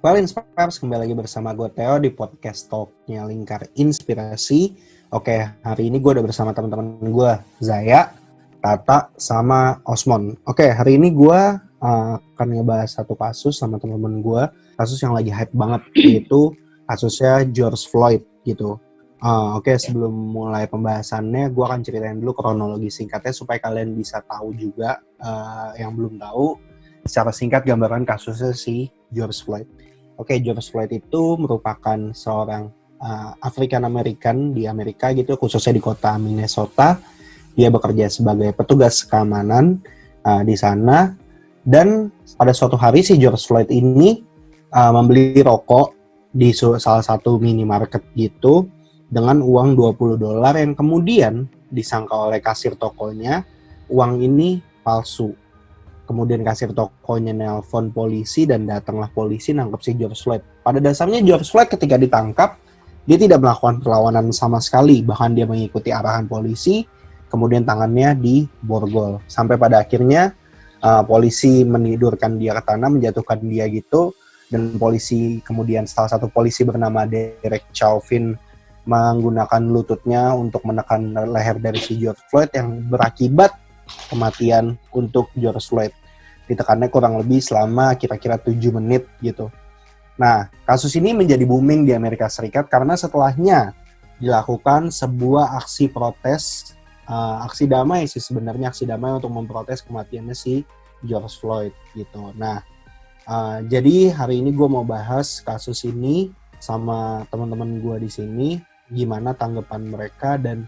Well, Inspires, kembali lagi bersama gue Theo di podcast Talknya Lingkar Inspirasi. Oke, hari ini gue udah bersama teman-teman gue, Zaya, Tata, sama Osmon. Oke, hari ini gue akan ngebahas satu kasus sama teman-teman gue, kasus yang lagi hype banget, yaitu kasusnya George Floyd gitu. Oke, sebelum mulai pembahasannya, gue akan ceritain dulu kronologi singkatnya supaya kalian bisa tahu juga yang belum tahu secara singkat gambaran kasusnya si George Floyd. Oke, George Floyd itu merupakan seorang African American di Amerika gitu, khususnya di kota Minnesota. Dia bekerja sebagai petugas keamanan di sana. Dan pada suatu hari si George Floyd ini membeli rokok di salah satu minimarket gitu dengan uang $20 yang kemudian disangka oleh kasir tokonya uang ini palsu. Kemudian kasir tokonya nelpon polisi dan datanglah polisi nangkep si George Floyd. Pada dasarnya George Floyd ketika ditangkap, dia tidak melakukan perlawanan sama sekali. Bahkan dia mengikuti arahan polisi, kemudian tangannya diborgol. Sampai pada akhirnya polisi menidurkan dia ke tanah, menjatuhkan dia gitu. Dan polisi, kemudian salah satu polisi bernama Derek Chauvin menggunakan lututnya untuk menekan leher dari si George Floyd yang berakibat kematian untuk George Floyd. Ditekannya kurang lebih selama kira-kira 7 menit gitu. Nah, kasus ini menjadi booming di Amerika Serikat karena setelahnya dilakukan sebuah aksi protes, aksi damai sih sebenarnya, aksi damai untuk memprotes kematiannya si George Floyd gitu. Nah, jadi hari ini gue mau bahas kasus ini sama teman-teman gue di sini, gimana tanggapan mereka dan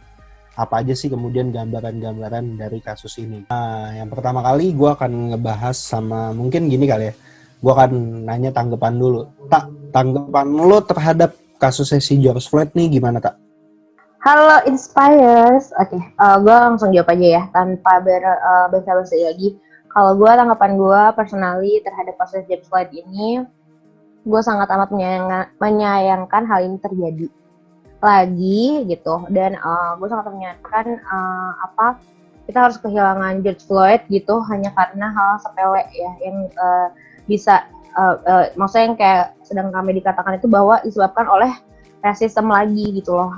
apa aja sih kemudian gambaran-gambaran dari kasus ini. Nah, yang pertama kali gue akan ngebahas sama, mungkin gini kali ya, gue akan nanya tanggapan dulu. Tanggapan lo terhadap kasusnya si George Floyd nih gimana, Tak? Halo Inspires, oke, gue langsung jawab aja ya, tanpa basa-basi lagi. Kalau gue, tanggapan gue personally terhadap kasus George Floyd ini, gue sangat amat menyayangkan hal ini terjadi lagi gitu, dan gue sangat menyayangkan kita harus kehilangan George Floyd gitu hanya karena hal sepele ya yang bisa maksudnya yang kayak sedang kami dikatakan itu bahwa disebabkan oleh rasisme lagi gitu loh,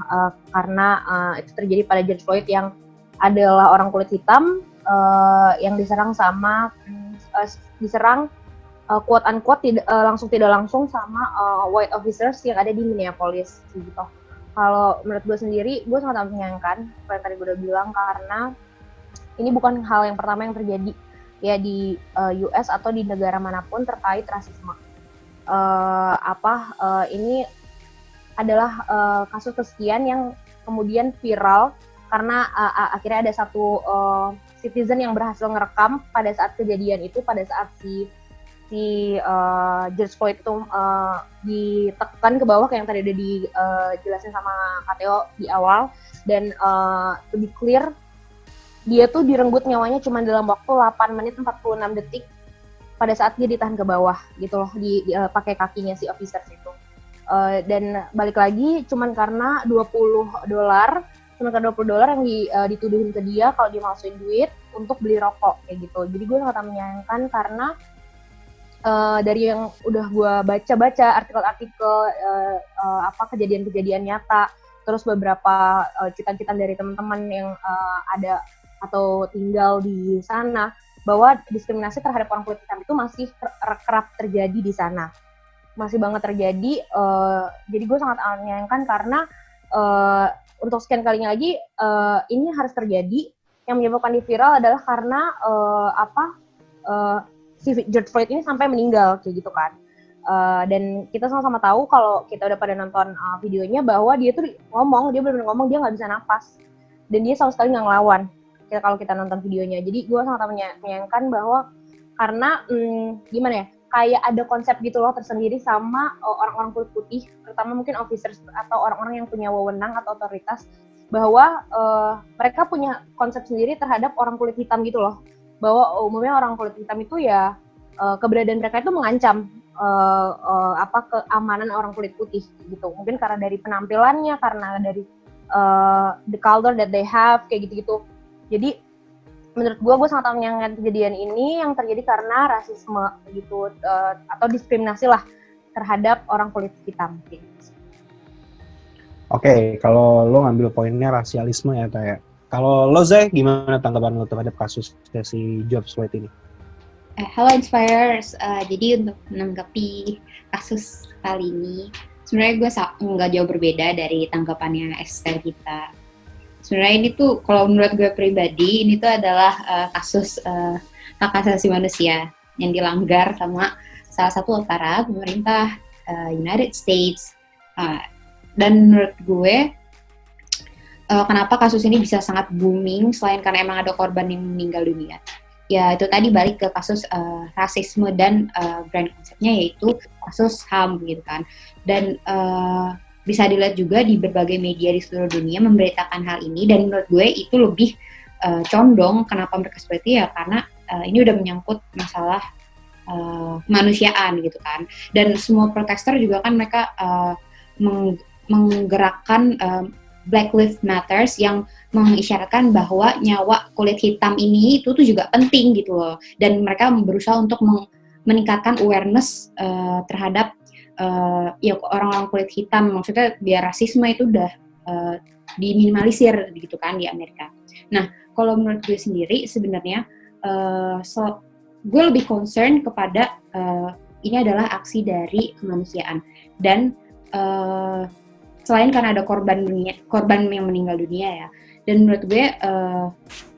karena itu terjadi pada George Floyd yang adalah orang kulit hitam yang diserang quote unquote langsung tidak langsung sama white officers yang ada di Minneapolis gitu. Kalau menurut gue sendiri, gue sangat menyayangkan seperti yang tadi gue udah bilang, karena ini bukan hal yang pertama yang terjadi ya di US atau di negara manapun terkait rasisme. Ini adalah kasus kesekian yang kemudian viral karena akhirnya ada satu citizen yang berhasil ngerekam pada saat kejadian itu, pada saat si George Floyd itu ditekan ke bawah kayak yang tadi udah dijelasin sama Kateo di awal. Dan to be clear, dia tuh direnggut nyawanya cuma dalam waktu 8 menit 46 detik pada saat dia ditahan ke bawah gitu loh, pakai kakinya si officer itu. Dan balik lagi cuman karena $20 yang dituduhin ke dia kalau dia masukin duit untuk beli rokok kayak gitu. Jadi gue sangat menyayangkan karena dari yang udah gue baca artikel-artikel kejadian-kejadian nyata, terus beberapa cuitan-cuitan dari teman-teman yang ada atau tinggal di sana, bahwa diskriminasi terhadap orang kulit hitam itu masih kerap terjadi di sana, masih banget terjadi. Jadi gue sangat menyayangkan karena untuk sekian kalinya lagi ini harus terjadi. Yang menyebabkan di viral adalah karena si George Floyd ini sampai meninggal kayak gitu kan. Dan kita sama-sama tahu kalau kita udah pada nonton videonya bahwa dia tuh dia benar-benar ngomong dia nggak bisa napas dan dia sama sekali nggak ngelawan kalau kita nonton videonya. Jadi gue sangat menyayangkan bahwa karena gimana ya, kayak ada konsep gitu loh tersendiri sama orang-orang kulit putih, terutama mungkin officers atau orang-orang yang punya wewenang atau otoritas, bahwa mereka punya konsep sendiri terhadap orang kulit hitam gitu loh, bahwa umumnya orang kulit hitam itu ya keberadaan mereka itu mengancam keamanan orang kulit putih gitu. Mungkin karena dari penampilannya, karena dari the color that they have kayak gitu-gitu. Jadi menurut gue sangat menyayangkan kejadian ini yang terjadi karena rasisme gitu, atau diskriminasi lah terhadap orang kulit hitam. Oke, kalau lo ngambil poinnya rasialisme ya, Taya. Kalau lo, Zay, gimana tanggapan lo terhadap kasus si George Floyd ini? Halo Inspirers, jadi untuk menanggapi kasus kali ini, sebenarnya gue nggak jauh berbeda dari tanggapannya Esther kita. Sebenarnya ini tuh, kalau menurut gue pribadi, ini tuh adalah kasus hak asasi manusia yang dilanggar sama salah satu antara pemerintah United States. Dan menurut gue, kenapa kasus ini bisa sangat booming selain karena emang ada korban yang meninggal dunia. Ya itu tadi balik ke kasus rasisme dan brand konsepnya yaitu kasus HAM gitu kan. Dan bisa dilihat juga di berbagai media di seluruh dunia memberitakan hal ini, dan menurut gue itu lebih condong kenapa mereka seperti ya karena ini udah menyangkut masalah kemanusiaan gitu kan. Dan semua protester juga kan mereka menggerakkan Black Lives Matters yang mengisyaratkan bahwa nyawa kulit hitam ini itu tuh juga penting gitu loh. Dan mereka berusaha untuk meningkatkan awareness terhadap ya orang-orang kulit hitam. Maksudnya biar rasisme itu udah diminimalisir gitu kan di Amerika. Nah, kalau menurut gue sendiri sebenarnya gue lebih concern kepada ini adalah aksi dari kemanusiaan. Dan selain karena ada korban yang meninggal dunia ya, dan menurut gue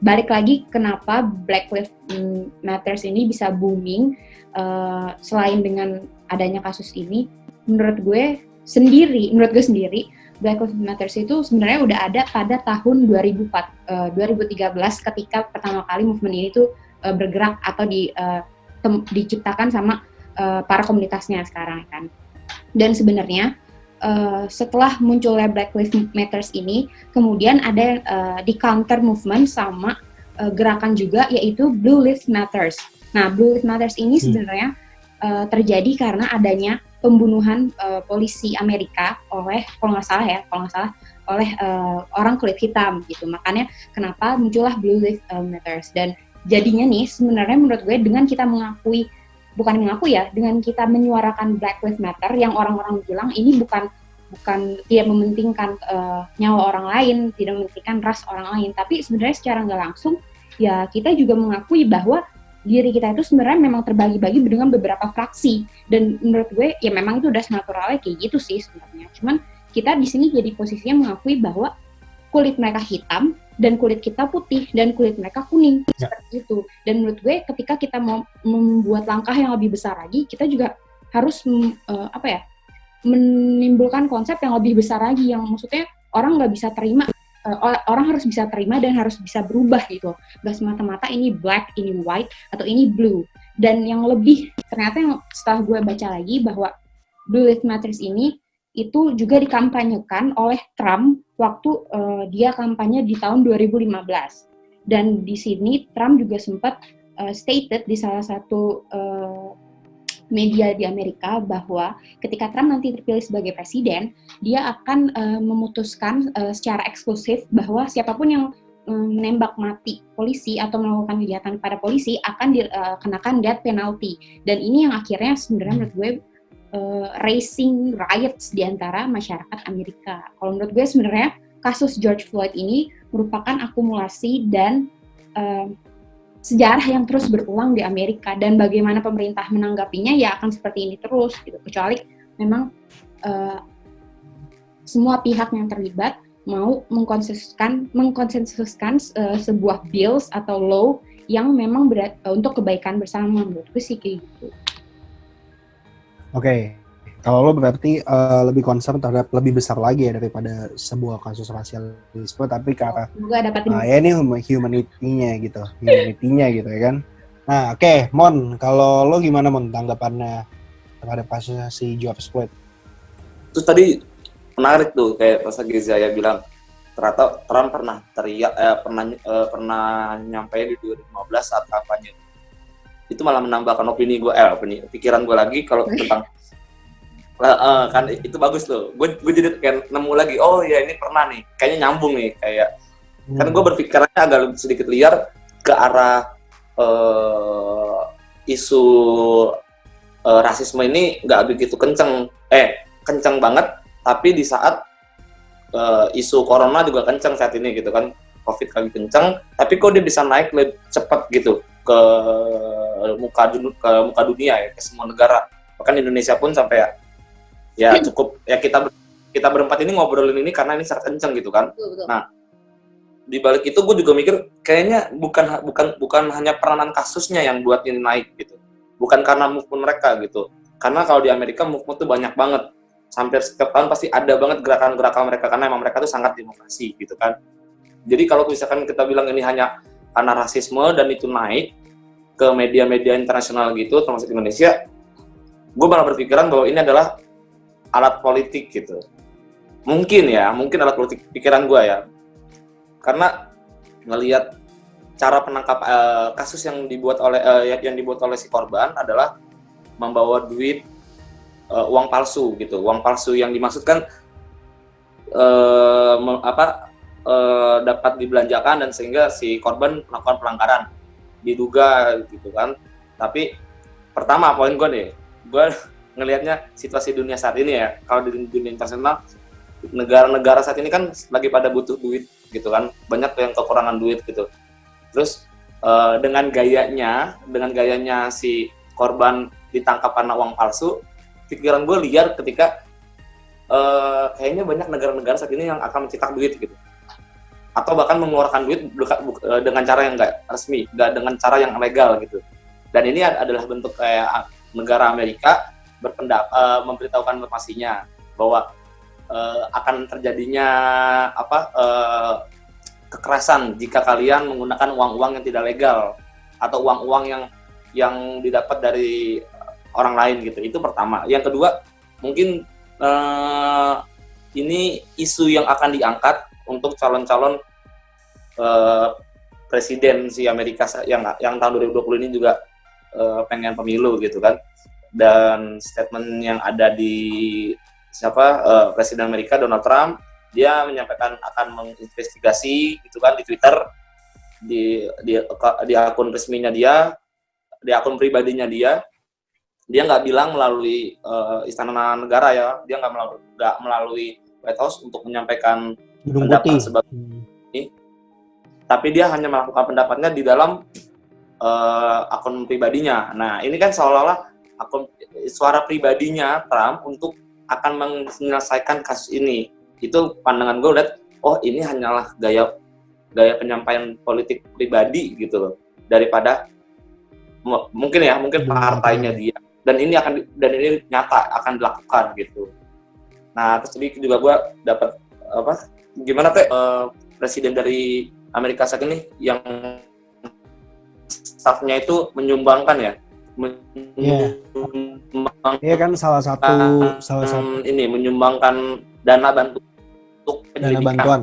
balik lagi kenapa Black Lives Matters ini bisa booming selain dengan adanya kasus ini, menurut gue sendiri Black Lives Matters itu sebenarnya udah ada pada tahun 2013 ketika pertama kali movement ini tuh bergerak atau diciptakan sama para komunitasnya sekarang kan. Dan sebenarnya setelah munculnya Black Lives Matters ini, kemudian ada di counter movement sama gerakan juga yaitu Blue Lives Matters. Nah, Blue Lives Matters ini sebenarnya terjadi karena adanya pembunuhan polisi Amerika oleh kalau nggak salah oleh orang kulit hitam gitu. Makanya kenapa muncullah Blue Lives Matters. Dan jadinya nih sebenarnya menurut gue dengan kita dengan kita menyuarakan Black Lives Matter yang orang-orang bilang ini bukan tidak mementingkan nyawa orang lain, tidak mementingkan ras orang lain, tapi sebenarnya secara nggak langsung ya kita juga mengakui bahwa diri kita itu sebenarnya memang terbagi-bagi dengan beberapa fraksi. Dan menurut gue ya memang itu udah naturalnya kayak gitu sih sebenarnya. Cuman kita di sini jadi posisinya mengakui bahwa kulit mereka hitam dan kulit kita putih dan kulit mereka kuning seperti itu. Dan menurut gue ketika kita mau membuat langkah yang lebih besar lagi, kita juga harus menimbulkan konsep yang lebih besar lagi, yang maksudnya orang nggak bisa terima, orang harus bisa terima dan harus bisa berubah gitu. Gak semata-mata ini black, ini white atau ini blue. Dan yang lebih ternyata yang setelah gue baca lagi bahwa Blue Lives Matters ini itu juga dikampanyekan oleh Trump waktu dia kampanye di tahun 2015. Dan di sini Trump juga sempat stated di salah satu media di Amerika bahwa ketika Trump nanti terpilih sebagai presiden, dia akan memutuskan secara eksklusif bahwa siapapun yang menembak mati polisi atau melakukan kejahatan pada polisi akan dikenakan death penalty. Dan ini yang akhirnya sebenarnya menurut gue raising riots di antara masyarakat Amerika. Kalau menurut gue sebenarnya kasus George Floyd ini merupakan akumulasi dan sejarah yang terus berulang di Amerika, dan bagaimana pemerintah menanggapinya ya akan seperti ini terus gitu. Kecuali memang semua pihak yang terlibat mau mengkonsensuskan sebuah bills atau law yang memang untuk kebaikan bersama. Menurutku sih kayak gitu. Oke, kalau lo berarti lebih concern terhadap lebih besar lagi ya daripada sebuah kasus rasialisme, tapi ke arah ya ini humanity-nya gitu ya kan. Nah, oke, Mon, kalau lo gimana Mon tanggapannya terhadap kasus si George Floyd? Terus tadi menarik tuh kayak pas lagi Zaya bilang ternyata Trump pernah teriak pernah nyampe di 2015 saat kampanye. Itu malah menambahkan pikiran gue lagi kalau tentang kan itu bagus loh. Gue jadi kayak nemu lagi, oh ya ini pernah nih, kayaknya nyambung nih kayak. Kan gue berpikirannya agak sedikit liar ke arah isu rasisme ini nggak begitu kenceng banget, tapi di saat isu corona juga kenceng saat ini gitu kan, COVID lagi kenceng, tapi kok dia bisa naik lebih cepat gitu ke muka dunia ya, ke semua negara, bahkan Indonesia pun sampai ya cukup ya kita berempat ini ngobrolin ini karena ini sangat kenceng gitu kan. Betul. Nah, di balik itu gue juga mikir kayaknya bukan hanya peranan kasusnya yang buat ini naik gitu, bukan karena movement mereka gitu, karena kalau di Amerika movement tuh banyak banget, hampir setiap tahun pasti ada banget gerakan-gerakan mereka karena emang mereka tuh sangat demokrasi gitu kan. Jadi kalau misalkan kita bilang ini hanya karena rasisme dan itu naik ke media-media internasional gitu termasuk Indonesia, gue malah berpikiran bahwa ini adalah alat politik gitu. Mungkin alat politik pikiran gue ya. Karena ngelihat cara penangkap kasus yang dibuat oleh si korban adalah membawa duit uang palsu gitu. Uang palsu yang dimaksudkan dapat dibelanjakan dan sehingga si korban melakukan pelanggaran diduga gitu kan. Tapi pertama poin gue ngelihatnya situasi dunia saat ini ya, kalau di dunia internasional negara-negara saat ini kan lagi pada butuh duit gitu kan, banyak yang kekurangan duit gitu. Terus dengan gayanya si korban ditangkap karena uang palsu, pikiran gue liar ketika kayaknya banyak negara-negara saat ini yang akan mencetak duit gitu, atau bahkan mengeluarkan duit dengan cara yang nggak resmi, nggak dengan cara yang legal gitu. Dan ini adalah bentuk kayak negara Amerika memberitahukan informasinya bahwa akan terjadinya kekerasan jika kalian menggunakan uang-uang yang tidak legal atau uang-uang yang didapat dari orang lain gitu. Itu pertama. Yang kedua, mungkin ini isu yang akan diangkat untuk calon-calon presiden si Amerika yang tahun 2020 ini juga pengen pemilu gitu kan. Dan statement yang ada di Presiden Amerika Donald Trump, dia menyampaikan akan menginvestigasi gitu kan di Twitter, di akun resminya dia, di akun pribadinya dia nggak bilang melalui Istana Negara ya, dia nggak melalui White House untuk menyampaikan pendapat sebagai ini, tapi dia hanya melakukan pendapatnya di dalam akun pribadinya. Nah ini kan seolah-olah akun suara pribadinya Trump untuk akan menyelesaikan kasus ini. Itu pandangan gue lihat, oh ini hanyalah gaya penyampaian politik pribadi gitu loh, daripada mungkin partainya dia. Dan ini nyata akan dilakukan gitu. Nah terus juga gue dapat gimana presiden dari Amerika saat ini yang staffnya itu menyumbangkan ya. Iya kan salah satu ini menyumbangkan dana bantu untuk penyelidikan. Dana bantuan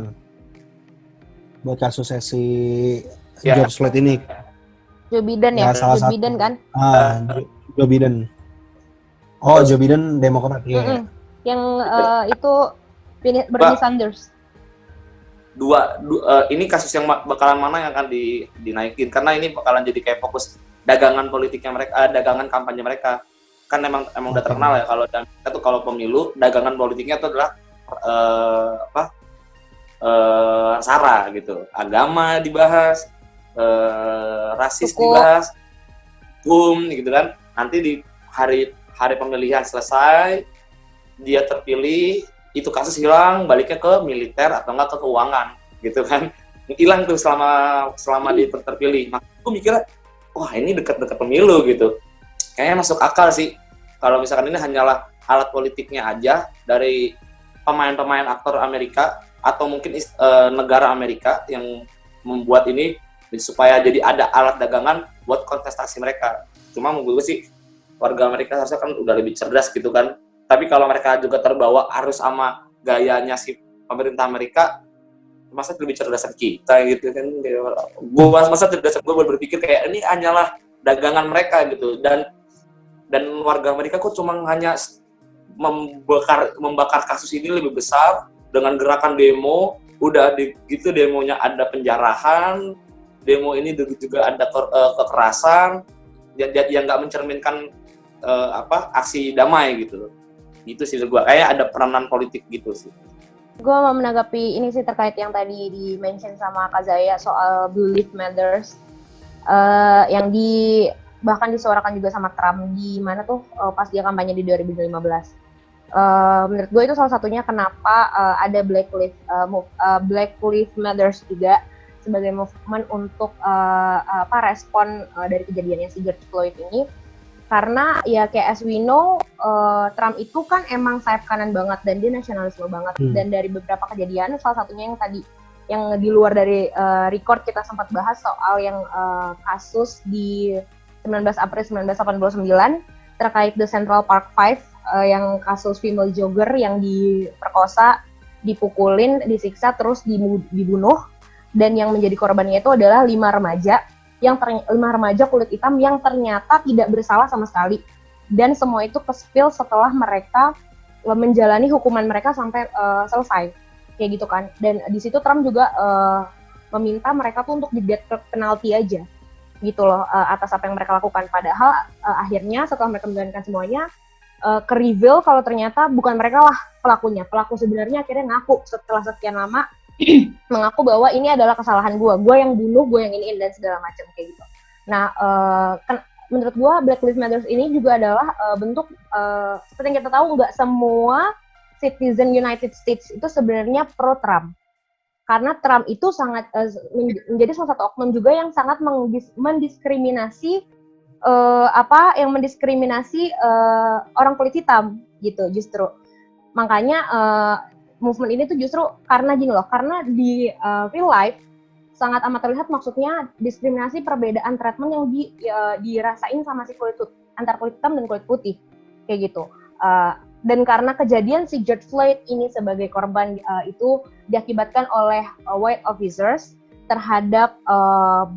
buat kasusnya si George Floyd ini. Joe Biden ya, Joe Biden kan? Joe Biden. Oh, Joe Biden Demokrat ya. Yang itu Bernie Sanders. Ini kasus yang bakalan mana yang akan dinaikin, karena ini bakalan jadi kayak fokus dagangan politiknya mereka, dagangan kampanye mereka. Kan emang udah terkenal ya kalau pemilu dagangan politiknya itu adalah sara gitu, agama dibahas, rasis dibahas, hukum gitu kan. Nanti di hari pemilihan selesai, dia terpilih, itu kasus hilang, baliknya ke militer atau enggak ke keuangan gitu kan, hilang tuh selama dia terpilih. Maka gue mikirnya, wah ini dekat-dekat pemilu gitu, kayaknya masuk akal sih kalau misalkan ini hanyalah alat politiknya aja dari pemain-pemain aktor Amerika atau mungkin negara Amerika yang membuat ini supaya jadi ada alat dagangan buat kontestasi mereka. Cuma menurut gue sih warga Amerika harusnya kan udah lebih cerdas gitu kan. Tapi kalau mereka juga terbawa arus sama gayanya si pemerintah Amerika, masa lebih cerdas kita gitu kan. Masa cerdas gue berpikir kayak ini hanyalah dagangan mereka gitu, dan warga Amerika kok cuma hanya membakar kasus ini lebih besar dengan gerakan demo. Udah gitu demonya ada penjarahan, demo ini juga ada kekerasan yang nggak mencerminkan aksi damai gitu. Gitu sih gue, kayak ada peranan politik gitu sih. Gue mau menanggapi ini sih terkait yang tadi di-mention sama Kak Zaya soal Blue Lives Matters, yang bahkan disuarakan juga sama Trump di mana tuh pas dia kampanye di 2015. Menurut gue itu salah satunya kenapa ada Black Lives Matters juga sebagai movement untuk respon dari kejadiannya si George Floyd ini. Karena ya kayak as we know, Trump itu kan emang sayap kanan banget dan dia nasionalisme banget. Dan dari beberapa kejadian, salah satunya yang tadi yang di luar dari record kita sempat bahas soal yang kasus di 19 April 1989 terkait The Central Park Five, yang kasus female jogger yang diperkosa, dipukulin, disiksa, terus dibunuh, dan yang menjadi korbannya itu adalah 5 remaja kulit hitam yang ternyata tidak bersalah sama sekali, dan semua itu ke-spill setelah mereka menjalani hukuman mereka sampai selesai, kayak gitu kan. Dan di situ Trump juga meminta mereka tuh untuk di-death penalty aja, gitu loh, atas apa yang mereka lakukan. Padahal akhirnya setelah mereka menjalankan semuanya, ke-reveal kalau ternyata bukan mereka lah pelakunya. Pelaku sebenarnya akhirnya ngaku setelah sekian lama mengaku bahwa ini adalah kesalahan gue yang bunuh, gue yang iniin dan segala macam kayak gitu. Nah, menurut gue Black Lives Matter ini juga adalah bentuk seperti yang kita tahu, nggak semua citizen United States itu sebenarnya pro Trump, karena Trump itu sangat menjadi salah satu oknum juga yang sangat mendiskriminasi orang kulit hitam gitu. Justru makanya movement ini tuh justru karena gini loh, karena di real life sangat amat terlihat maksudnya diskriminasi, perbedaan treatment yang dirasain sama si antara kulit hitam dan kulit putih kayak gitu. Dan karena kejadian si George Floyd ini sebagai korban itu diakibatkan oleh white officers terhadap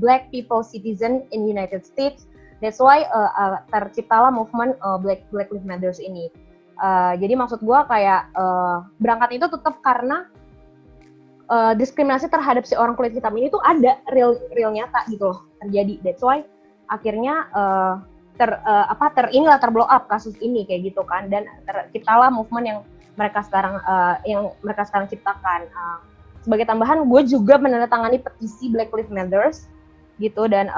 black people citizen in United States, that's why terciptalah movement Black Lives Matter ini. Jadi maksud gue kayak berangkat itu tetap karena diskriminasi terhadap si orang kulit hitam ini tuh ada real nyata gitu loh terjadi. That's why akhirnya terblow up kasus ini kayak gitu kan, dan terciptalah movement yang mereka sekarang ciptakan. Sebagai tambahan, gue juga menandatangani petisi Black Lives Matter gitu, dan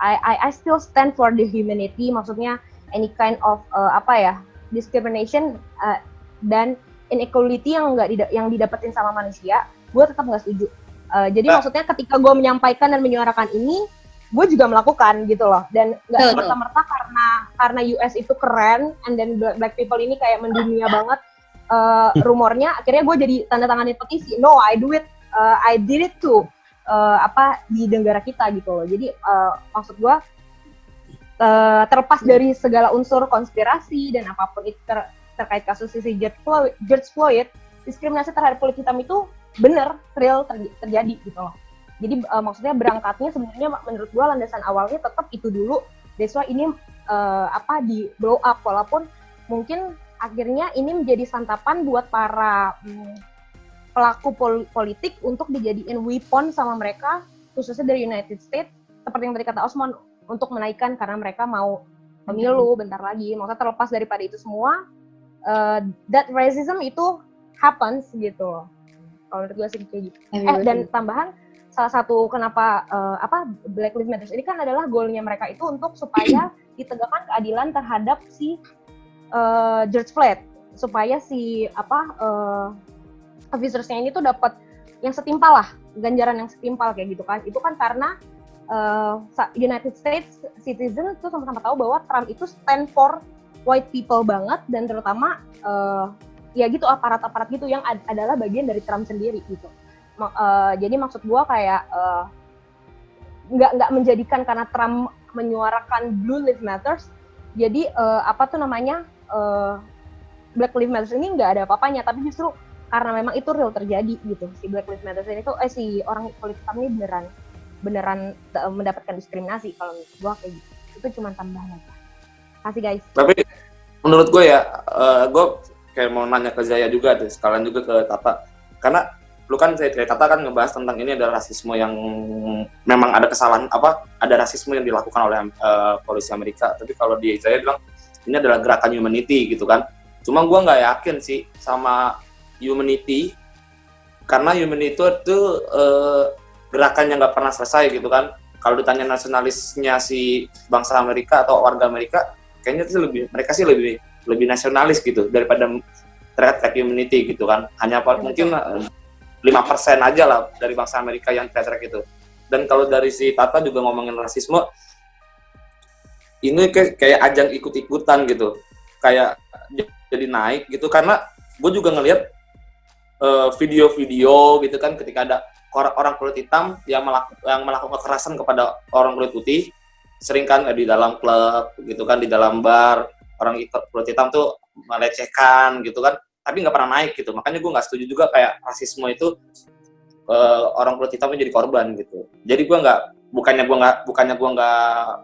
I still stand for the humanity, maksudnya any kind of discrimination dan inequality yang didapetin sama manusia, gue tetap nggak setuju. Jadi maksudnya ketika gue menyampaikan dan menyuarakan ini, gue juga melakukan gitu loh, dan nggak serta-merta karena US itu keren, and then black people ini kayak mendunia banget, rumornya akhirnya gue jadi tanda tanganin petisi. No, I did it too, di negara kita gitu loh. Jadi maksud gue terlepas dari segala unsur konspirasi dan apapun itu terkait kasus si George Floyd, diskriminasi terhadap kulit hitam itu benar real terjadi gitu loh. Jadi maksudnya berangkatnya sebenarnya menurut gue landasan awalnya tetap itu dulu. That's why ini di blow up, walaupun mungkin akhirnya ini menjadi santapan buat para pelaku politik untuk dijadiin weapon sama mereka, khususnya dari United States, seperti yang tadi kata Osmon, untuk menaikkan karena mereka mau pemilu bentar lagi. Maksudnya terlepas daripada itu semua, that racism itu happens gitu. Kalau menurut gue sih kayak gitu. Dan tambahan, salah satu kenapa Black Lives Matter ini kan adalah goalnya mereka itu untuk supaya ditegakkan keadilan terhadap si George Floyd, supaya si officersnya ini tuh dapat yang setimpal lah, ganjaran yang setimpal kayak gitu kan. Itu kan karena United States citizen itu sama-sama tahu bahwa Trump itu stand for white people banget, dan terutama ya gitu aparat-aparat gitu yang adalah bagian dari Trump sendiri gitu. Jadi maksud gue kayak nggak menjadikan karena Trump menyuarakan Blue Lives Matters, jadi Black Lives Matter ini nggak ada apa-apanya, tapi justru karena memang itu real terjadi gitu. Si Black Lives Matter ini tuh si orang kulit hitam ini beneran mendapatkan diskriminasi. Kalau gue kayak gitu, itu cuma tambahan aja. Kasih guys. Tapi menurut gue ya, gue kayak mau nanya ke Zaya juga deh, sekalian juga ke Tata, karena lu kan kayak Tata kan ngebahas tentang ini adalah rasisme yang memang ada kesalahan ada rasisme yang dilakukan oleh polisi Amerika. Tapi kalau Zaya bilang ini adalah gerakan humanity gitu kan. Cuma gue nggak yakin sih sama humanity, karena humanity itu gerakan yang nggak pernah selesai gitu kan. Kalau ditanya nasionalisnya si bangsa Amerika atau warga Amerika, kayaknya itu mereka sih lebih nasionalis gitu daripada teriak-teriak humanity gitu kan. Hanya mungkin 5% aja lah dari bangsa Amerika yang teriak-teriak itu. Dan kalau dari si Tata juga ngomongin rasisme, ini kayak ajang ikut-ikutan gitu, kayak jadi naik gitu, karena gue juga ngelihat video-video gitu kan, ketika ada orang kulit hitam yang melakukan kekerasan kepada orang kulit putih, sering kan di dalam klub gitu kan, di dalam bar, orang kulit hitam tuh melecehkan gitu kan, tapi nggak pernah naik gitu. Makanya gue nggak setuju juga kayak rasisme itu orang kulit hitam jadi korban gitu. Jadi gue bukannya gue nggak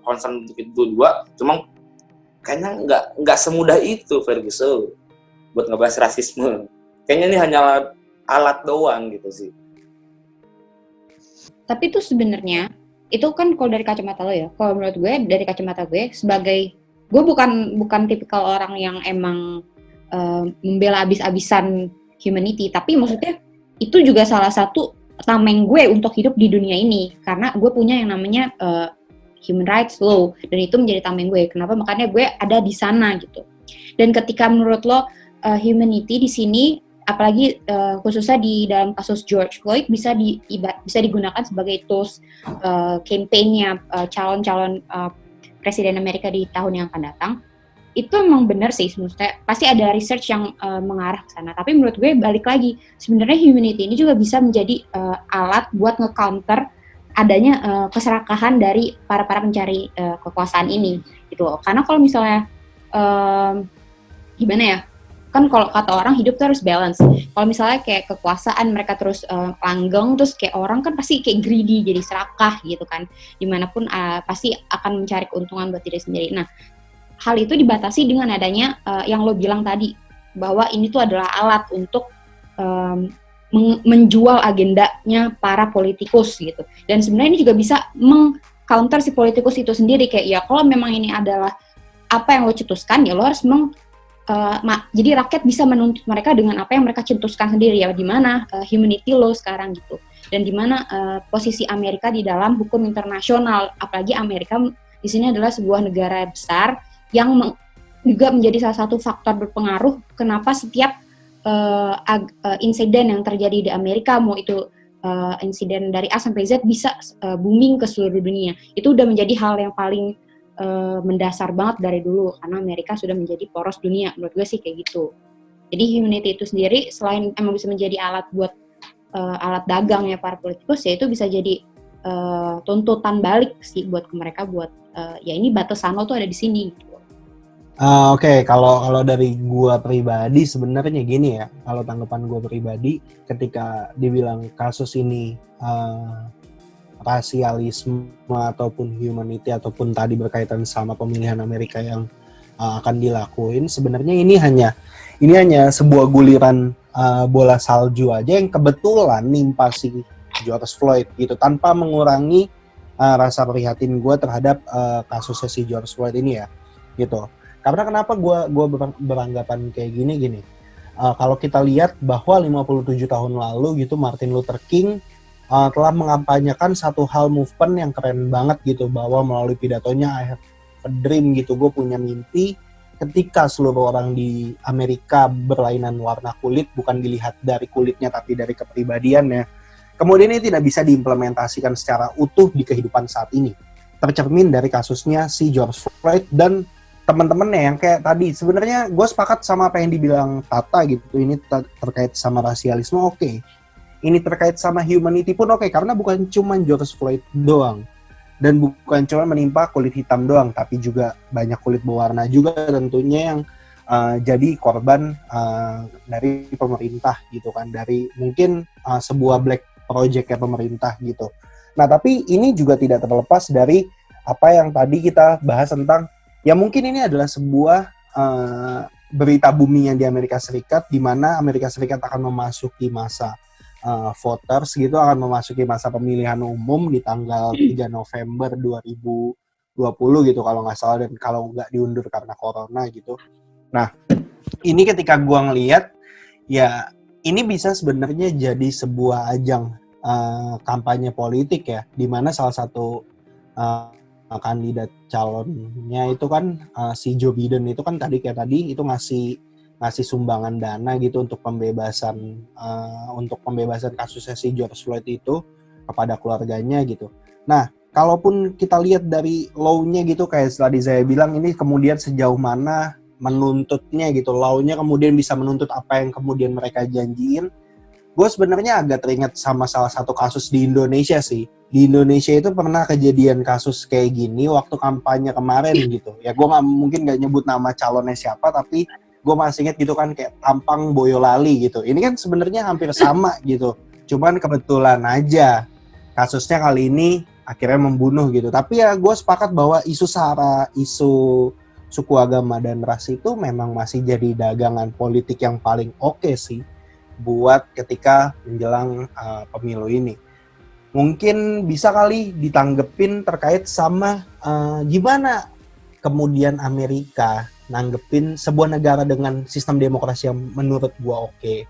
concern untuk itu dua, cuma kayaknya nggak semudah itu Ferguson buat ngebahas rasisme. Kayaknya ini hanya alat doang gitu sih. Tapi itu sebenarnya itu kan kalau dari kacamata lo ya, kalau menurut gue dari kacamata gue sebagai gue bukan tipikal orang yang emang membela abis-abisan humanity, tapi maksudnya itu juga salah satu tameng gue untuk hidup di dunia ini, karena gue punya yang namanya human rights law, dan itu menjadi tameng gue. Kenapa? Makanya gue ada di sana gitu. Dan ketika menurut lo humanity di sini, apalagi khususnya di dalam kasus George Floyd bisa digunakan sebagai tools campaign-nya calon-calon presiden Amerika di tahun yang akan datang, itu emang benar sih, maksudnya pasti ada research yang mengarah ke sana. Tapi menurut gue balik lagi, sebenarnya humanity ini juga bisa menjadi alat buat nge-counter adanya keserakahan dari para pencari kekuasaan ini gitu loh. Karena kalau misalnya gimana ya, kan kalau kata orang hidup tuh harus balance. Kalau misalnya kayak kekuasaan mereka terus langgeng, terus kayak orang kan pasti kayak greedy, jadi serakah gitu kan, dimanapun pasti akan mencari keuntungan buat diri sendiri. Nah, hal itu dibatasi dengan adanya yang lo bilang tadi, bahwa ini tuh adalah alat untuk menjual agendanya para politikus gitu. Dan sebenarnya ini juga bisa meng-counter si politikus itu sendiri, kayak ya kalau memang ini adalah apa yang lo cetuskan, ya lo harus jadi rakyat bisa menuntut mereka dengan apa yang mereka cetuskan sendiri, ya di mana humanity law sekarang gitu, dan di mana posisi Amerika di dalam hukum internasional, apalagi Amerika di sini adalah sebuah negara besar yang juga menjadi salah satu faktor berpengaruh kenapa setiap insiden yang terjadi di Amerika, mau itu insiden dari A sampai Z, bisa booming ke seluruh dunia. Itu udah menjadi hal yang paling mendasar banget dari dulu, karena Amerika sudah menjadi poros dunia, menurut gue sih kayak gitu. Jadi humanity itu sendiri selain emang bisa menjadi alat buat alat dagang ya para politikus, ya itu bisa jadi tuntutan balik sih buat mereka, buat ya ini batasan lo tuh ada di sini gitu. Oke, kalau dari gua pribadi sebenarnya gini ya, kalau tanggapan gua pribadi ketika dibilang kasus ini rasialisme ataupun humanity ataupun tadi berkaitan sama pemilihan Amerika yang akan dilakuin, sebenarnya ini hanya sebuah guliran bola salju aja yang kebetulan nimpa si George Floyd gitu, tanpa mengurangi rasa prihatin gue terhadap kasusnya si George Floyd ini ya gitu. Karena kenapa gue beranggapan kayak gini, kalau kita lihat bahwa 57 tahun lalu gitu Martin Luther King telah mengampanyekan satu hal movement yang keren banget gitu, bahwa melalui pidatonya I have a dream gitu, gue punya mimpi, ketika seluruh orang di Amerika berlainan warna kulit, bukan dilihat dari kulitnya tapi dari kepribadiannya, kemudian ini tidak bisa diimplementasikan secara utuh di kehidupan saat ini, tercermin dari kasusnya si George Floyd dan teman-temannya yang kayak tadi. Sebenarnya gue sepakat sama apa yang dibilang Tata gitu, ini terkait sama rasialisme, oke. Ini terkait sama humanity pun oke, karena bukan cuma George Floyd doang, dan bukan cuma menimpa kulit hitam doang, tapi juga banyak kulit berwarna juga tentunya yang jadi korban dari pemerintah gitu kan, dari mungkin sebuah black project ya pemerintah gitu. Nah tapi ini juga tidak terlepas dari apa yang tadi kita bahas tentang, ya mungkin ini adalah sebuah berita booming yang di Amerika Serikat, di mana Amerika Serikat akan memasuki masa voters gitu, akan memasuki masa pemilihan umum di tanggal 3 November 2024 gitu kalau nggak salah, dan kalau nggak diundur karena corona gitu. Nah, ini ketika gue ngelihat, ya ini bisa sebenarnya jadi sebuah ajang kampanye politik ya, di mana salah satu kandidat calonnya itu kan si Joe Biden itu kan tadi itu ngasih sumbangan dana gitu untuk pembebasan kasusnya si George Floyd itu kepada keluarganya gitu. Nah, kalaupun kita lihat dari law-nya gitu, kayak tadi saya bilang, ini kemudian sejauh mana menuntutnya gitu, law-nya kemudian bisa menuntut apa yang kemudian mereka janjiin. Gue sebenarnya agak teringat sama salah satu kasus di Indonesia sih. Di Indonesia itu pernah kejadian kasus kayak gini waktu kampanye kemarin gitu. Ya gue mungkin nggak nyebut nama calonnya siapa, tapi gue masih ingat gitu kan, kayak Tampang Boyolali gitu. Ini kan sebenarnya hampir sama gitu. Cuman kebetulan aja kasusnya kali ini akhirnya membunuh gitu. Tapi ya gue sepakat bahwa isu SARA, isu suku, agama, dan ras itu memang masih jadi dagangan politik yang paling oke sih buat ketika menjelang pemilu ini. Mungkin bisa kali ditanggepin terkait sama gimana kemudian Amerika nanggepin sebuah negara dengan sistem demokrasi yang menurut gua oke,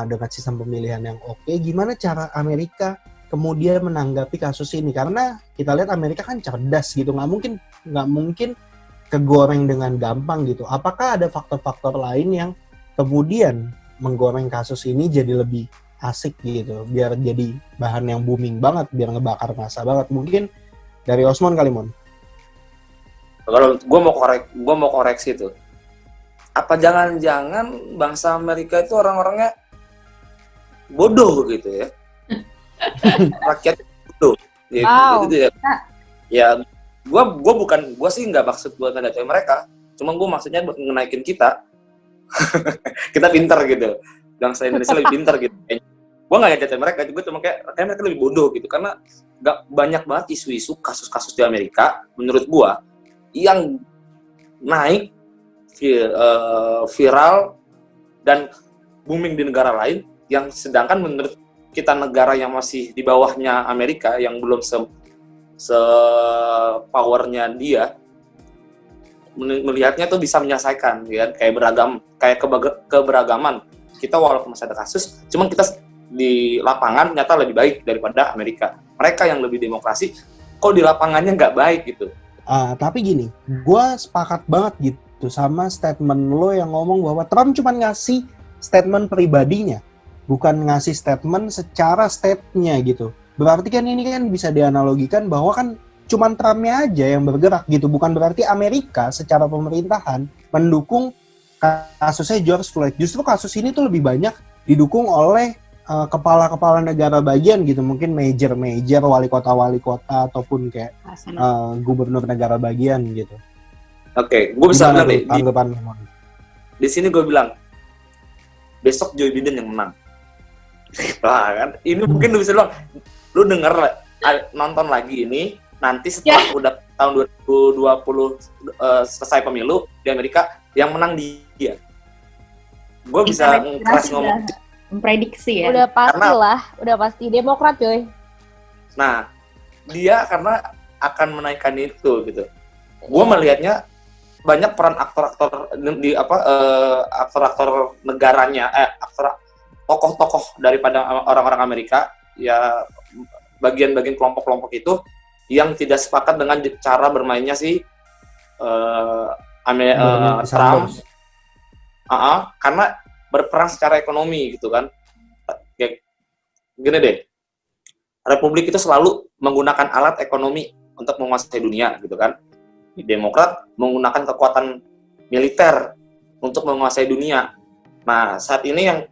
dengan sistem pemilihan yang oke. Gimana cara Amerika kemudian menanggapi kasus ini? Karena kita lihat Amerika kan cerdas gitu, nggak mungkin kegoreng dengan gampang gitu. Apakah ada faktor-faktor lain yang kemudian menggoreng kasus ini jadi lebih asik gitu, biar jadi bahan yang booming banget, biar ngebakar massa banget? Mungkin dari Osmon kali, Mon. Kalau gue mau koreksi tuh, apa jangan-jangan bangsa Amerika itu orang-orangnya bodoh gitu ya? Rakyat bodoh. Ya, Wow. gitu ya. Ya, gue sih nggak maksud buat ngedatain mereka, cuma gue maksudnya buat ngenaikin kita. Kita pintar gitu, bangsa Indonesia lebih pintar gitu. Gue nggak ngajarin mereka, gue cuma kayak mereka lebih bodoh gitu, karena nggak banyak banget isu-isu kasus-kasus di Amerika menurut gue yang naik viral dan booming di negara lain, yang sedangkan menurut kita negara yang masih di bawahnya Amerika, yang belum se-powernya dia, melihatnya tuh bisa menyelesaikan ya, kayak keberagaman kita, walaupun masih ada kasus, cuman kita di lapangan nyata lebih baik daripada Amerika. Mereka yang lebih demokrasi kok di lapangannya nggak baik gitu. Tapi gini, gue sepakat banget gitu sama statement lo yang ngomong bahwa Trump cuma ngasih statement pribadinya, bukan ngasih statement secara state-nya gitu. Berarti kan ini kan bisa dianalogikan bahwa kan cuman Trump-nya aja yang bergerak gitu, bukan berarti Amerika secara pemerintahan mendukung kasusnya George Floyd. Justru kasus ini tuh lebih banyak didukung oleh kepala-kepala negara bagian gitu, mungkin major, wali kota ataupun kayak gubernur negara bagian gitu. Oke, gue bisa bilang deh, tanggapan di sini gue bilang besok Joe Biden yang menang. Wah kan, ini mungkin lu bisa bilang, lu denger nonton lagi ini nanti setelah udah tahun 2020 selesai pemilu di Amerika, yang menang dia. Gue bisa keras ngomong, memprediksi ya. Udah pastilah, udah pasti Demokrat coy. Nah, dia karena akan menaikkan itu gitu. Gue melihatnya banyak peran aktor-aktor di aktor-aktor negaranya, tokoh-tokoh daripada orang-orang Amerika, ya bagian-bagian kelompok-kelompok itu yang tidak sepakat dengan cara bermainnya si Trump, karena berperang secara ekonomi gitu kan. Kayak gini deh, Republik itu selalu menggunakan alat ekonomi untuk menguasai dunia gitu kan. Demokrat menggunakan kekuatan militer untuk menguasai dunia. Nah, saat ini yang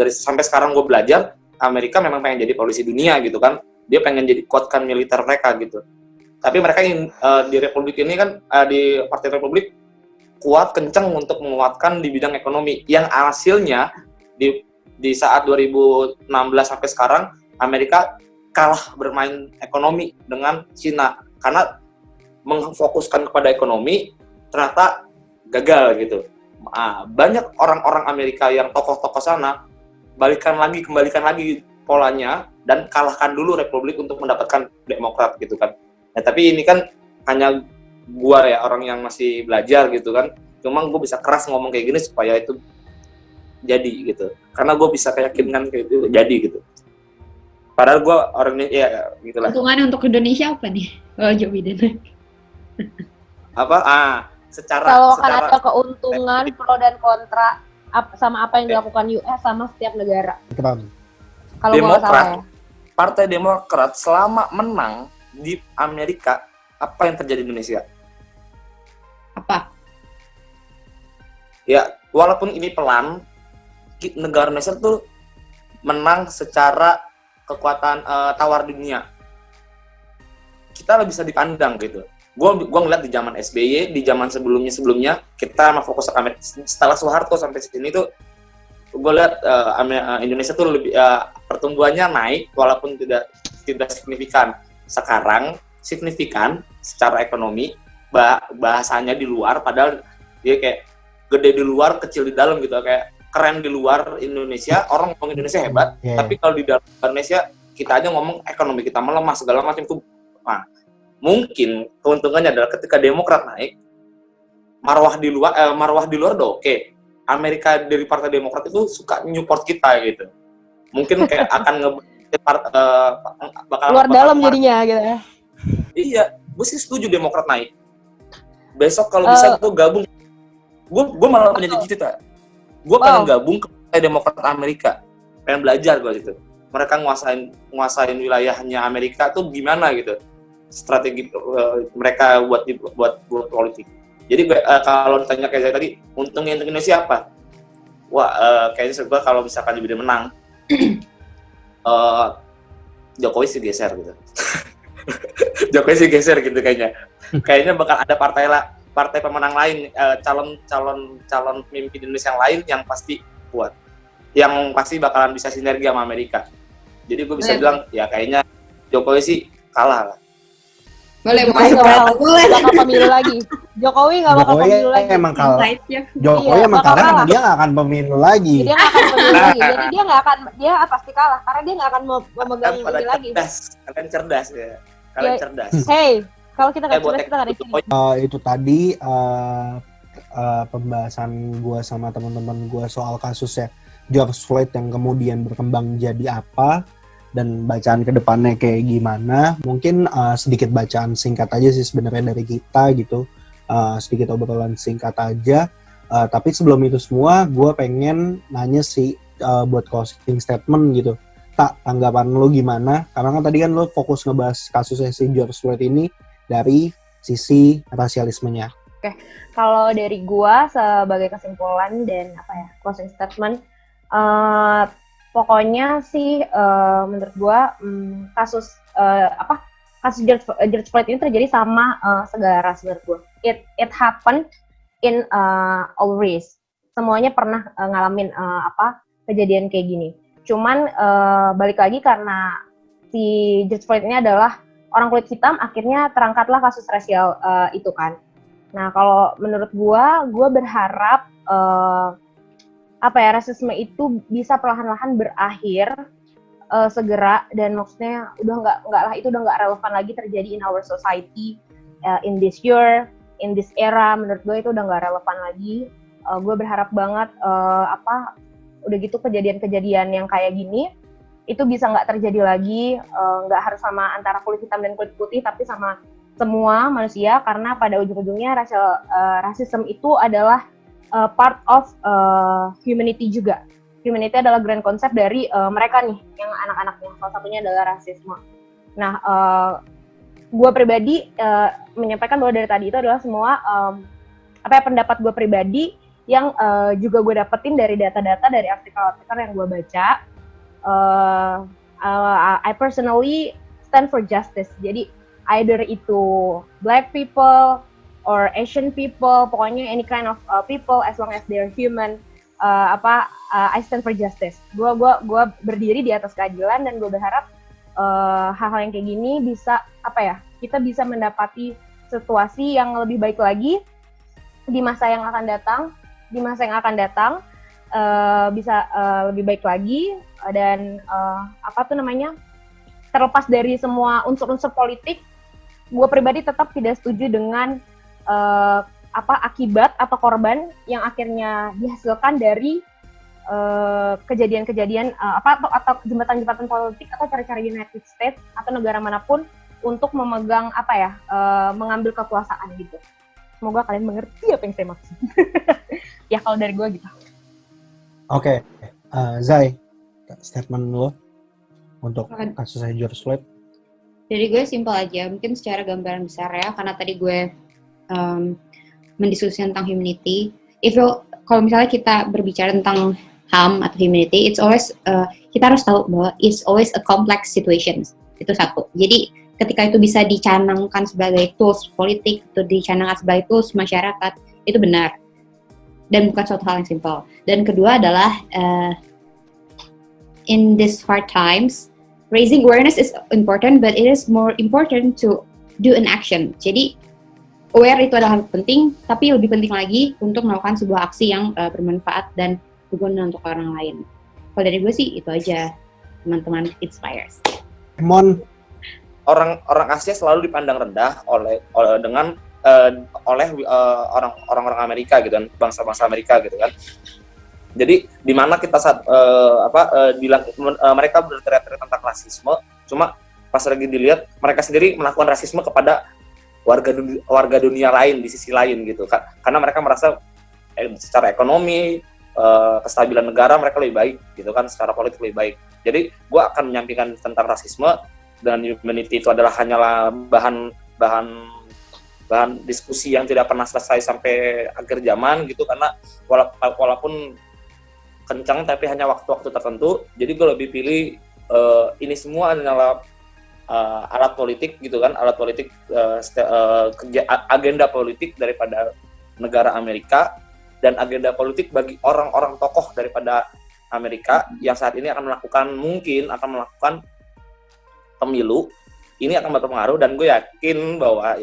sampai sekarang gue belajar, Amerika memang pengen jadi polisi dunia gitu kan. Dia pengen jadi kuatkan militer mereka gitu. Tapi mereka di Republik ini kan, di Partai Republik kuat kencang untuk menguatkan di bidang ekonomi. Yang hasilnya di saat 2016 sampai sekarang, Amerika kalah bermain ekonomi dengan Cina karena mengfokuskan kepada ekonomi ternyata gagal gitu. Banyak orang-orang Amerika yang tokoh-tokoh sana kembalikan lagi polanya dan kalahkan dulu Republik untuk mendapatkan Demokrat gitu kan. Nah, tapi ini kan hanya gua ya orang yang masih belajar gitu kan, cuma gue bisa keras ngomong kayak gini supaya itu jadi gitu, karena gue bisa keyakinan kayak itu jadi gitu. Padahal gue orang ini ya gitulah. Keuntungannya untuk Indonesia apa nih? Oh, Joe Biden. Secara Kalau akan ada keuntungan pro dan kontra sama apa yang dilakukan US sama setiap negara. Keren. Kalau gue nggak salah ya. Partai Demokrat selama menang di Amerika, apa yang terjadi di Indonesia? Apa? Ya, walaupun ini pelan, negara Indonesia tuh menang secara kekuatan tawar dunia. Kita lebih bisa dipandang gitu. Gue ngeliat di zaman SBY, di zaman sebelumnya kita sama fokus ke Amerika. Setelah Soeharto sampai sini tuh, gue lihat Indonesia tuh lebih pertumbuhannya naik walaupun tidak signifikan. Sekarang signifikan secara ekonomi, bahasanya di luar, padahal dia kayak gede di luar, kecil di dalam gitu, kayak keren di luar Indonesia, orang ngomong Indonesia hebat, tapi kalau di dalam Indonesia kita aja ngomong ekonomi kita melemah segala macam tuh. Nah, mungkin keuntungannya adalah ketika Demokrat naik, marwah di luar udah oke. Amerika dari Partai Demokrat itu suka support kita gitu. Mungkin kayak akan bakal Luar dalam jadinya gitu ya. Iya, gue sih setuju Demokrat naik. Besok kalau bisa gue gabung. Gue malah punya cita-cita. Gue pengen gabung ke Partai Demokrat Amerika. Pengen belajar gue gitu. Mereka nguasain wilayahnya Amerika tuh gimana gitu. Strategi mereka buat politik. Jadi kalau ditanya kayak saya tadi, untungnya untuk Indonesia apa? Wah, kayaknya gue kalau misalkan Joe Biden menang, Jokowi sih geser gitu. Jokowi sih geser gitu kayaknya. Kayaknya bakal ada partai pemenang lain, calon pemimpin Indonesia yang lain yang pasti kuat, yang pasti bakalan bisa sinergi sama Amerika. Jadi gue bisa bilang ya kayaknya Jokowi sih kalah lah. Boleh nggak bakal pemilu lagi. Jokowi nggak bakal pemilu lagi. Emang kalah. Jokowi Iya, emang kalah karena dia nggak akan pemilu lagi. Dia nggak akan pemilu lagi. Jadi dia pasti kalah karena dia nggak akan memegang ini lagi. Kalian cerdas ya. Kalian cerdas. Hey, kalau kita nggak cerdas kita nggak ada sini. Itu tadi pembahasan gue sama teman-teman gue soal kasusnya George Floyd yang kemudian berkembang jadi apa dan bacaan ke depannya kayak gimana. Mungkin sedikit bacaan singkat aja sih sebenarnya dari kita gitu. Sedikit obrolan singkat aja. Tapi sebelum itu semua, gue pengen nanya sih buat closing statement gitu. Tak, tanggapan lo gimana? Karena kan tadi kan lo fokus ngebahas kasusnya si George Floyd ini dari sisi rasialismenya. Oke, kalau dari gue sebagai kesimpulan dan closing statement, pokoknya sih menurut gue kasus George Floyd ini terjadi sama segala ras menurut gue. It happened in all race. Semuanya pernah ngalamin kejadian kayak gini. Cuman balik lagi karena si George Floyd ini adalah orang kulit hitam, akhirnya terangkatlah kasus rasial itu kan. Nah kalau menurut gue berharap rasisme itu bisa perlahan-lahan berakhir segera, dan maksudnya itu udah nggak relevan lagi terjadi in our society in this year, in this era. Menurut gue itu udah nggak relevan lagi. Gue berharap banget udah gitu kejadian-kejadian yang kayak gini itu bisa nggak terjadi lagi, nggak harus sama antara kulit hitam dan kulit putih, tapi sama semua manusia, karena pada ujung-ujungnya rasisme itu adalah part of humanity juga. Humanity adalah grand konsep dari mereka nih, yang anak-anaknya. Salah satunya adalah rasisme. Nah, gue pribadi menyampaikan bahwa dari tadi itu adalah semua pendapat gue pribadi yang juga gue dapetin dari data-data dari artikel-artikel yang gue baca. I personally stand for justice. Jadi either itu black people or Asian people, pokoknya any kind of people as long as they're human. I stand for justice. Gue berdiri di atas keadilan, dan gue berharap hal-hal yang kayak gini bisa kita bisa mendapati situasi yang lebih baik lagi di masa yang akan datang, bisa lebih baik lagi, dan terlepas dari semua unsur-unsur politik, gue pribadi tetap tidak setuju dengan akibat atau korban yang akhirnya dihasilkan dari kejadian-kejadian atau jembatan-jembatan politik atau cara-cara United States atau negara manapun untuk memegang mengambil kekuasaan gitu. Semoga kalian mengerti apa yang saya maksud. Ya kalau dari gue gitu. Oke, Zai, statement lo untuk kasusnya George Floyd. Dari gue simpel aja, mungkin secara gambaran besar ya, karena tadi gue mendiskusikan tentang humanity. Kalau misalnya kita berbicara tentang HAM atau humanity, it's always kita harus tahu bahwa it's always a complex situation. Itu satu. Jadi ketika itu bisa dicanangkan sebagai tools politik atau dicanangkan sebagai tools masyarakat, itu benar dan bukan suatu hal yang simple. Dan kedua adalah in these hard times, raising awareness is important, but it is more important to do an action. Jadi aware itu adalah hal penting, tapi lebih penting lagi untuk melakukan sebuah aksi yang bermanfaat dan berguna untuk orang lain. Kalau dari gue sih itu aja, teman-teman inspires. Mon, orang Asia selalu dipandang rendah oleh orang-orang Amerika gitu kan, bangsa-bangsa Amerika gitu kan. Jadi di mana kita saat mereka berteriak-teriak tentang rasisme, cuma pas lagi dilihat mereka sendiri melakukan rasisme kepada warga dunia lain di sisi lain gitu kan. Karena mereka merasa secara ekonomi, kestabilan negara mereka lebih baik gitu kan, secara politik lebih baik. Jadi gue akan menyampaikan tentang rasisme dan humanity itu adalah hanyalah bahan diskusi yang tidak pernah selesai sampai akhir zaman gitu, karena walaupun kencang tapi hanya waktu-waktu tertentu. Jadi gue lebih pilih ini semua adalah alat politik gitu kan, alat politik agenda politik daripada negara Amerika dan agenda politik bagi orang-orang tokoh daripada Amerika yang saat ini akan melakukan pemilu. Ini akan berpengaruh dan gue yakin bahwa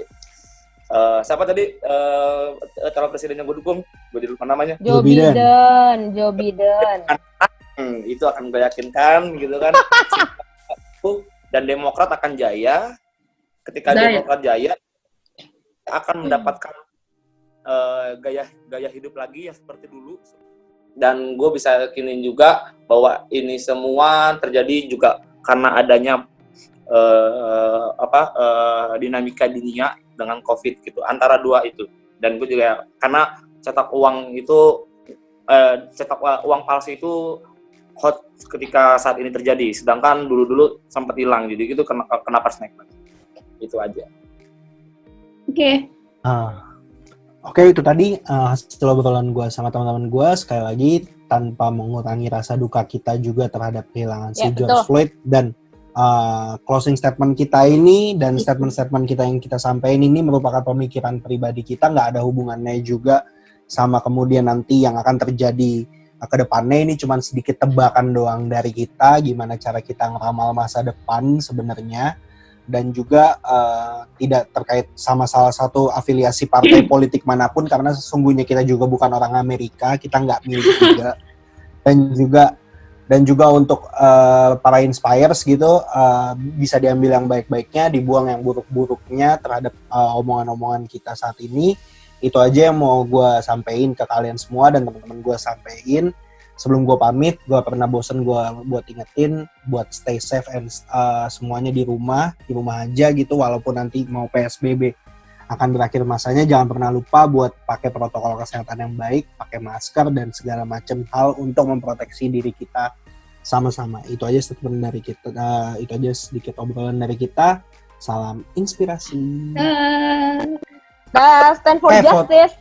siapa tadi calon presidennya gue dukung, gue lupa namanya. Joe Biden. Itu akan gue yakinkan gitu kan. Dan Demokrat akan jaya. Ketika Demokrat jaya, akan mendapatkan gaya hidup lagi ya seperti dulu. Dan gue bisa yakinin juga bahwa ini semua terjadi juga karena adanya dinamika dunia dengan COVID gitu, antara dua itu. Dan gue juga karena cetak uang palsu itu hot ketika saat ini terjadi, sedangkan dulu sempat hilang, jadi itu kenapa snack itu aja. Oke, itu tadi hasil obrolan gue sama teman-teman gue. Sekali lagi tanpa mengurangi rasa duka kita juga terhadap kehilangan si George Floyd, dan closing statement kita ini dan statement-statement kita yang kita sampaikan ini merupakan pemikiran pribadi kita, nggak ada hubungannya juga sama kemudian nanti yang akan terjadi ke depannya. Ini cuma sedikit tebakan doang dari kita, gimana cara kita ngeramal masa depan sebenarnya, dan juga tidak terkait sama salah satu afiliasi partai politik manapun, karena sesungguhnya kita juga bukan orang Amerika, kita nggak milih juga. Dan juga untuk para inspires gitu, bisa diambil yang baik-baiknya, dibuang yang buruk-buruknya terhadap omongan-omongan kita saat ini. Itu aja yang mau gue sampein ke kalian semua dan teman-teman gue sampein. Sebelum gue pamit, gue pernah bosen gue buat ingetin buat stay safe and semuanya di rumah aja gitu, walaupun nanti mau PSBB akan berakhir masanya. Jangan pernah lupa buat pakai protokol kesehatan yang baik, pakai masker dan segala macam hal untuk memproteksi diri kita sama-sama. Itu aja statement dari kita, itu aja sedikit obrolan dari kita. Salam inspirasi. Stand for justice.